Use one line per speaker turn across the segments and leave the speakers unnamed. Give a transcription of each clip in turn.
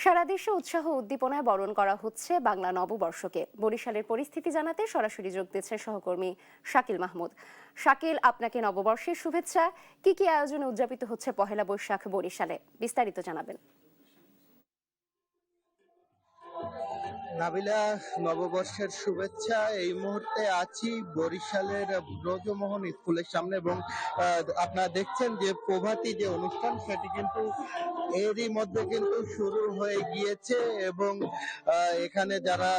সারা দেশে উৎসাহ উদ্দীপনায় বরণ করা হচ্ছে বাংলা নববর্ষকে। বরিশালের পরিস্থিতি জানাতে সরাসরি যোগ দিচ্ছেন সহকর্মী শাকিল মাহমুদ। শাকিল, আপনাকে নববর্ষের শুভেচ্ছা। কি কি আয়োজনে উদযাপিত হচ্ছে পহেলা বৈশাখ বরিশালে, বিস্তারিত জানাবেন।
নাবিলা, নববর্ষের শুভেচ্ছা। এই মুহূর্তে আছি বরিশালের ব্রজমোহন স্কুলের সামনে এবং আপনারা দেখছেন যে প্রভাতী যে অনুষ্ঠান সেটি কিন্তু এরই মধ্যে কিন্তু শুরু হয়ে গিয়েছে এবং এখানে যারা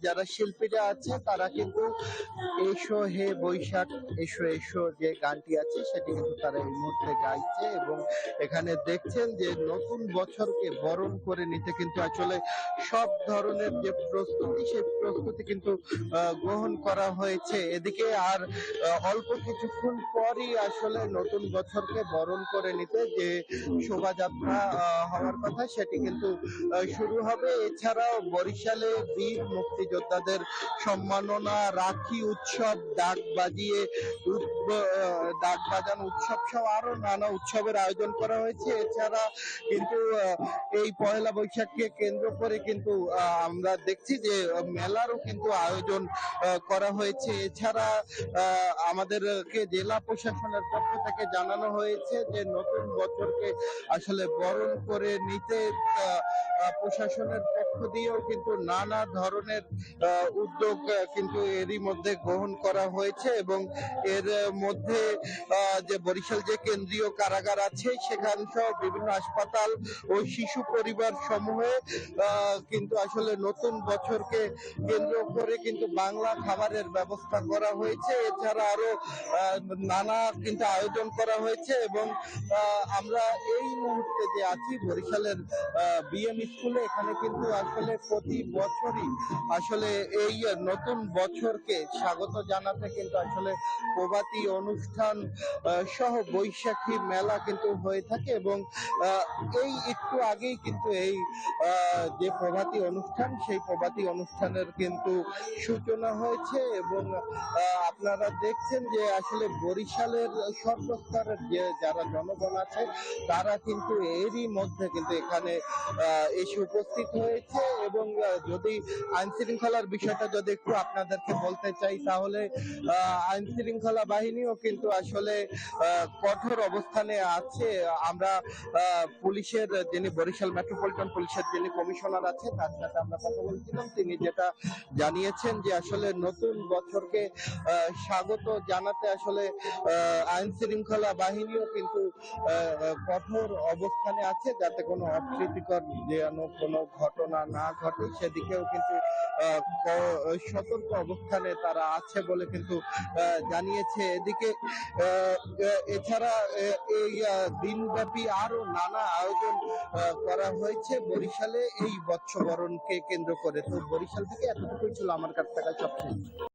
যারা শিল্পীরা আছে তারা কিন্তু এসো হে বৈশাখ এসো এসো যে গানটি আছে সেটি কিন্তু তারা এই মুহূর্তে গাইছে এবং এখানে দেখছেন যে নতুন বছরকে বরণ করে নিতে কিন্তু আসলে সব ধরনের যে প্রস্তুতি সেই প্রস্তুতি কিন্তু গ্রহণ করা হয়েছে। এদিকে আর অল্প কিছুক্ষণ পরই আসলে নতুন বছরকে বরণ করে নিতে যে শোভাযাত্রা হওয়ার কথা সেটি কিন্তু শুরু হবে। এছাড়াও বরিশালে বীর মুক্তিযোদ্ধাদের সম্মাননা, রাখি উৎসব, ডাক বাজানো উৎসব সহ আরো নানা উৎসবের আয়োজন করা হয়েছে। এছাড়া কিন্তু এই পয়লা বৈশাখকে কেন্দ্র করে কিন্তু আমরা দেখছি যে মেলারও কিন্তু আয়োজন করা হয়েছে। এছাড়া আমাদেরকে জেলা প্রশাসনের পক্ষ থেকে জানানো হয়েছে যে নতুন বছরকে আসলে বরণ করে নিতে প্রশাসনের পক্ষ দিয়েও কিন্তু নানা ধরনের উদ্যোগ কিন্তু এরই মধ্যে গ্রহণ করা হয়েছে এবং এর মধ্যে যে বরিশাল যে কেন্দ্রীয় কারাগার আছে সেখান সহ বিভিন্ন হাসপাতাল ও শিশু পরিবার সমূহে কিন্তু আসলে নতুন বছরকে কেন্দ্র করে কিন্তু বাংলা খাবারের ব্যবস্থা করা হয়েছে। এছাড়া আরো নানা কিন্তু আয়োজন করা হয়েছে এবং আমরা এই মুহূর্তে যে আছি বরিশালের বিএম স্কুলে, এখানে কিন্তু আসলে প্রতি বছরই আসলে এই নতুন বছরকে স্বাগত জানাতে কিন্তু আসলে প্রভাতী অনুষ্ঠান সহ বৈশাখী মেলা কিন্তু হয়ে থাকে এবং এই একটু আগেই কিন্তু এই যে প্রভাতী অনুষ্ঠান সেই প্রভাতী অনুষ্ঠানের কিন্তু সূচনা হয়েছে এবং আপনারা দেখছেন যে আসলে বরিশালের সর্বস্তরের যে যারা জনগণ আছে তারা কিন্তু এরই মধ্যে কিন্তু এখানে এসে উপস্থিত হয়েছে এবং যদি আইন শৃঙ্খলার বিষয়টা যদি একটু আপনাদেরকে বলতে চাই তাহলে আইন শৃঙ্খলা বাহিনীও কিন্তু আসলে কঠোর অবস্থানে আছে। আমরা পুলিশের যিনি বরিশাল মেট্রোপলিটন পুলিশের যিনি কমিশনার আছে তার সাথে আমরা কথা বলছিলাম, তিনি যেটা জানিয়েছেন যে আসলে নতুন বছরকে স্বাগত জানাতে আসলে আইন শৃঙ্খলা বাহিনীও কিন্তু কঠোর অবস্থানে আছে যাতে কোনো অপ্রীতিকর যেন কোনো ঘটনা না ঘটে সেদিকেও কিন্তু সতর্ক অবস্থানে তারা আছে বলে কিন্তু জানিয়েছে। এদিকে এছাড়া এই দিনব্যাপী আরো নানা আয়োজন করা হয়েছে বরিশালে এই বর্ষবরণকে কেন্দ্র করে। তো বরিশাল থেকে এতটুকুই ছিল আমার কাছ থেকে সবচেয়ে।